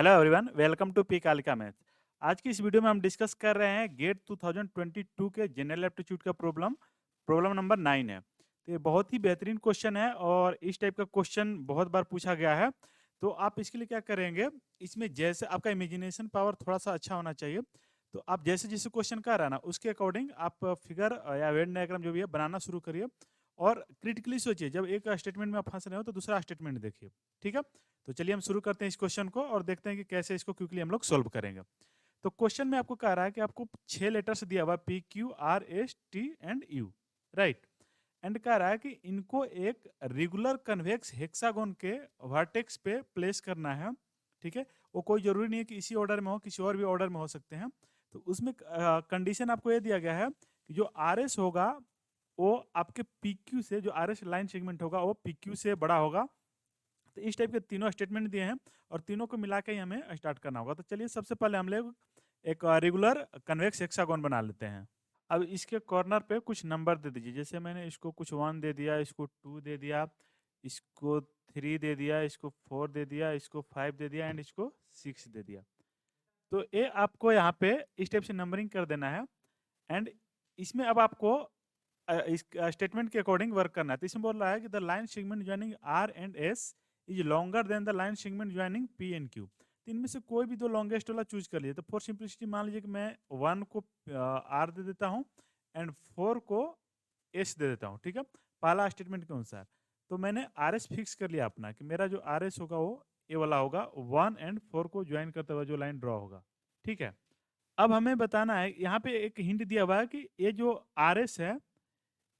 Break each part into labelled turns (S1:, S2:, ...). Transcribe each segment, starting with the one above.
S1: Hello everyone, welcome to P Kalika math. आज की इस वीडियो में हम डिस्कस कर रहे हैं गेट 2022 के जनरल एप्टीट्यूड का प्रॉब्लम प्रॉब्लम नंबर 9 है। तो ये बहुत ही बेहतरीन क्वेश्चन है और इस टाइप का क्वेश्चन बहुत बार पूछा गया है। तो आप इसके लिए क्या करेंगे, इसमें जैसे आपका इमेजिनेशन पावर थोड़ा सा अच्छा होना चाहिए। तो आप जैसे जैसे क्वेश्चन का रहा ना उसके अकॉर्डिंग आप फिगर या वेन डायग्राम जो भी है बनाना शुरू करिए और क्रिटिकली सोचिए। जब एक स्टेटमेंट में आप फंस रहे हो तो दूसरा स्टेटमेंट देखिए। ठीक है, तो चलिए हम शुरू करते हैं इस क्वेश्चन को और देखते हैं कि कैसे इसको क्विकली हम लोग सोल्व करेंगे। तो क्वेश्चन में आपको कह रहा है कि आपको 6 लेटर्स दिया हुआ P Q R S T and you, right. And कह रहा है कि इनको एक रेगुलर कन्वेक्स हेक्सागोन के वर्टेक्स पे प्लेस करना है। ठीक है, वो कोई जरूरी नहीं है कि इसी ऑर्डर में हो, किसी और भी ऑर्डर में हो सकते हैं। तो उसमें कंडीशन आपको ये दिया गया है कि जो आर एस होगा वो आपके पी क्यू से, जो आर एस लाइन सेगमेंट होगा वो पी क्यू से बड़ा होगा। तो इस टाइप के तीनों स्टेटमेंट दिए हैं और तीनों को मिला के ही हमें स्टार्ट करना होगा। तो चलिए सबसे पहले हम लोग एक रेगुलर कन्वेक्स हेक्सागोन बना लेते हैं। अब इसके कॉर्नर पे कुछ नंबर दे दीजिए। जैसे मैंने इसको कुछ 1 दे दिया, इसको 2 दे दिया, इसको 3 दे दिया, इसको 4 दे दिया, इसको 5 दे दिया एंड इसको 6 दे दिया। तो ये आपको यहाँ पे इस टाइप से नंबरिंग कर देना है। एंड इसमें अब आपको इस स्टेटमेंट के अकॉर्डिंग वर्क करना है। तो इसमें बोल रहा है कि the line segment joining R and S is longer than the line segment joining P and Q. तो इनमें से कोई भी दो लॉन्गेस्ट वाला चूज कर लिए। तो फॉर सिंपलिसिटी मान लीजिए कि मैं 1 को आर दे देता हूँ एंड 4 को एस दे देता हूँ। ठीक है, पहला स्टेटमेंट के अनुसार। तो मैंने आर एस फिक्स कर लिया अपना कि मेरा जो आर एस होगा वो ए वाला होगा, 1 एंड 4 को ज्वाइन करते हुए जो लाइन ड्रॉ होगा। ठीक है, अब हमें बताना है, यहाँ पे एक हिंट दिया हुआ है कि ये जो आर एस है,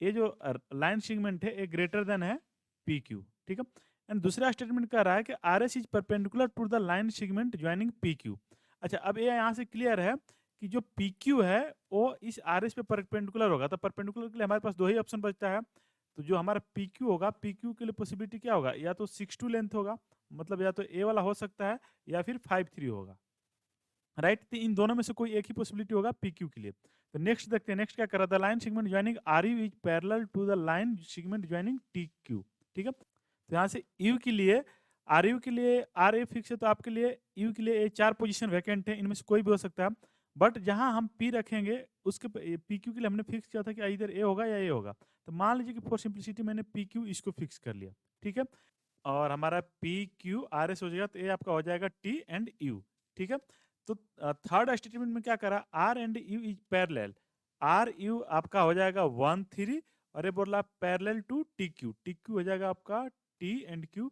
S1: ये जो लाइन सेगमेंट है, ये ग्रेटर देन है पी क्यू। ठीक है, एंड दूसरा स्टेटमेंट कह रहा है कि R S is perpendicular to the line segment joining P Q. अच्छा, अब ये यहाँ से क्लियर है कि जो पी क्यू है वो इस आर एस पे परपेंडिकुलर होगा। तो परपेंडिकुलर के लिए हमारे पास दो ही ऑप्शन बचता है। तो जो हमारा पी क्यू होगा, पी क्यू के लिए पॉसिबिलिटी क्या होगा, या तो 6 लेंथ होगा, मतलब या तो ए वाला हो सकता है, या फिर 5 होगा, राइट। तो इन दोनों में से कोई एक ही पॉसिबिलिटी होगा पी क्यू के लिए। तो नेक्स्ट देखते हैं, नेक्स्ट क्या कर रहा था, line segment joining R U is parallel to the line segment joining T Q. ठीक है, तो यहाँ से यू के लिए, आर यू के लिए आर ए फिक्स है, तो आपके लिए यू के लिए 4 पोजीशन वैकेंट है, इनमें से कोई भी हो सकता है। बट जहां हम पी रखेंगे उसके पी क्यू के लिए हमने फिक्स किया था कि इधर ए होगा या ए होगा। तो मान लीजिए कि फॉर सिंप्लिसिटी मैंने पी क्यू इसको फिक्स कर लिया। ठीक है, और हमारा पी क्यू आर एस हो जाएगा, तो ये आपका हो जाएगा टी एंड यू। ठीक है, तो थर्ड स्टेटमेंट में क्या करा, R and U is parallel. R U आपका हो जाएगा 1 3, और ये बोल रहा parallel to T Q. T Q हो जाएगा आपका टी एंड क्यू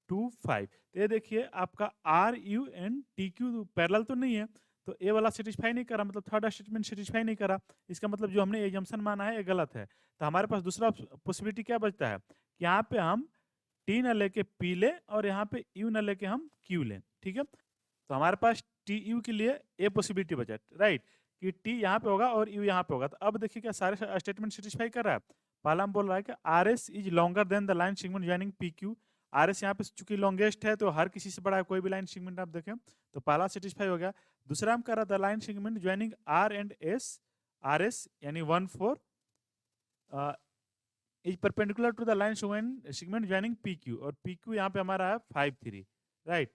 S1: 2 5। तो ये देखिए आपका R U and T Q parallel तो नहीं है, तो ए वाला सेटिस्फाई नहीं करा, मतलब थर्ड स्टेटमेंट सेटिस्फाई नहीं करा। इसका मतलब जो हमने एजम्पशन माना है ये गलत है। तो हमारे पास दूसरा पॉसिबिलिटी क्या बचता है कि यहाँ पे हम टी न लेके पी लें और यहाँ पे यू न लेके हम क्यू लें। ठीक है, तो हमारे पास टी यू के लिए ए पॉसिबिलिटी बचा, राइट, कि टी यहाँ पे होगा और यू यहाँ पे होगा। तो अब देखिए क्या सारे स्टेटमेंट सेटिस्फाई कर रहा है। पहला हम बोल रहा है कि R S is longer than the line segment joining P Q. R S यहाँ पे चूंकि लॉन्गेस्ट है तो हर किसी से बड़ा है, कोई भी लाइन सेगमेंट आप देखें। तो पहला सेटिस्फाई हो गया। दूसरा हम कर रहा था line segment joining R and S, R S यानी 1 4 is perpendicular to the line segment joining P Q, और पी क्यू यहाँ पे हमारा है 5 3, राइट।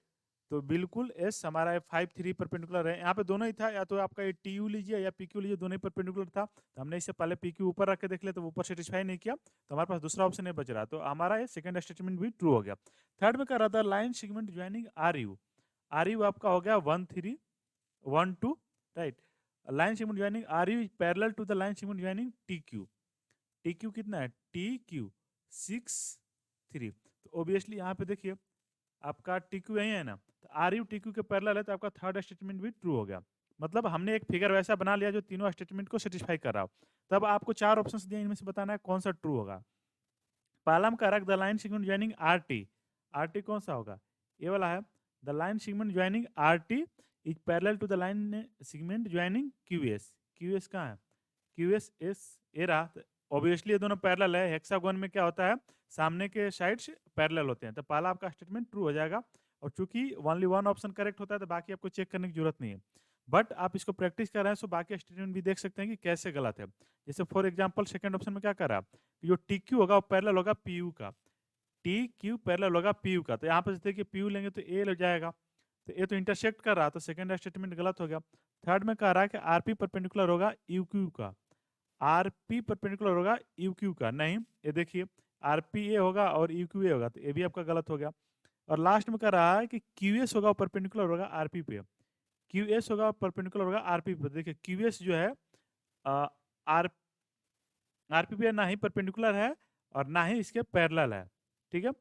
S1: तो बिल्कुल एस हमारा 5 3 परपेंडिकुलर है। यहाँ पे दोनों ही था, या तो आपका ये टी यू लीजिए या पी क्यू लीजिए, दोनों ही परपेंडिकुलर था। तो हमने इससे पहले पी क्यू ऊपर रख के देख लिया, तो ऊपर सेटिस्फाई नहीं किया, तो हमारे पास दूसरा ऑप्शन नहीं बच रहा। तो हमारा ये सेकंड स्टेटमेंट भी ट्रू हो गया। थर्ड में कर रहा था line segment joining R U. R U आपका हो गया 1 3 1 2, right. Line segment joining R U is parallel to the line segment joining T Q. T Q कितना है, टी क्यू 6 3। तो ऑब्वियसली यहाँ पे देखिए आपका टी क्यू यही है ना, तो आर यू टी क्यू के पैरेलल है, तो आपका थर्ड स्टेटमेंट भी ट्रू हो गया। मतलब हमने एक फिगर वैसा बना लिया जो तीनों स्टेटमेंट को सेटिस्फाई कर रहा हो। तब आपको 4 ऑप्शंस दिए, इनमें से बताना है कौन सा ट्रू होगा। पहला में कह the line segment joining R T. R T कौन सा होगा, ये वाला है। The line segment joining R T is parallel to the line segment joining Q S. Q S कहाँ है, क्यू एस एस ए रहा। ऑब्वियसली ये दोनों पैरेलल है। हेक्सागोन में क्या होता है, सामने के साइड्स पैरेलल होते हैं। तो पहला आपका स्टेटमेंट ट्रू हो जाएगा। और चूंकि ओनली वन ऑप्शन करेक्ट होता है तो बाकी आपको चेक करने की जरूरत नहीं है। बट आप इसको प्रैक्टिस कर रहे हैं, सो बाकी स्टेटमेंट भी देख सकते हैं कि कैसे गलत है। जैसे फॉर एग्जांपल सेकंड ऑप्शन में क्या कर रहा है, जो टी क्यू होगा वो पैरेलल होगा पी यू का। टी क्यू पैरेलल होगा पी यू का, तो यहाँ पर देखिए पी यू लेंगे तो ए लग जाएगा। तो ये तो इंटरसेक्ट कर रहा, तो सेकंड स्टेटमेंट गलत हो गया। थर्ड में कह रहा है कि आरपी परपेंडिकुलर होगा यूक्यू का, आरपी परपेंडिकुलर होगा यूक्यू का, नहीं, ये देखिए आरपी ए होगा और यूक्यू ए होगा, तो ये भी आपका गलत हो गया। और लास्ट में कह रहा है कि क्यूएस होगा परपेंडिकुलर होगा आरपी पे, क्यूएस होगा परपेंडिकुलर होगा आरपी पे। देखिए क्यूएस जो है आर आरपी पे ना ही परपेंडिकुलर है और ना ही इसके पैरेलल है, ठीक है।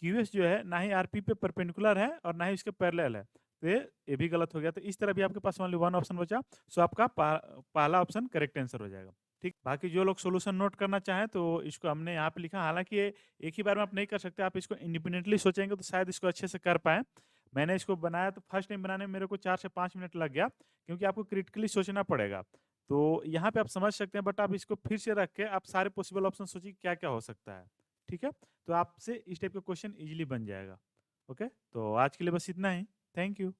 S1: क्यूएस जो है ना ही आरपी पे परपेंडिकुलर है और ना ही इसके पैरेलल है, तो ये भी गलत हो गया। तो इस तरह भी आपके पास ओनली वन ऑप्शन बचा, सो आपका पहला ऑप्शन करेक्ट आंसर हो जाएगा, ठीक। बाकी जो लोग सोल्यूशन नोट करना चाहें तो इसको हमने यहाँ पे लिखा, हालांकि ये एक ही बार में आप नहीं कर सकते, आप इसको इंडिपेंडेंटली सोचेंगे तो शायद इसको अच्छे से कर पाए। मैंने इसको बनाया तो फर्स्ट टाइम बनाने में मेरे को 4 से 5 मिनट लग गया, क्योंकि आपको क्रिटिकली सोचना पड़ेगा। तो यहाँ पे आप समझ सकते हैं, बट आप इसको फिर से रख के आप सारे पॉसिबल ऑप्शन सोचिए क्या क्या हो सकता है, ठीक है। तो आपसे इस टाइप का क्वेश्चन इजीली बन जाएगा। ओके, तो आज के लिए बस इतना ही। Thank you.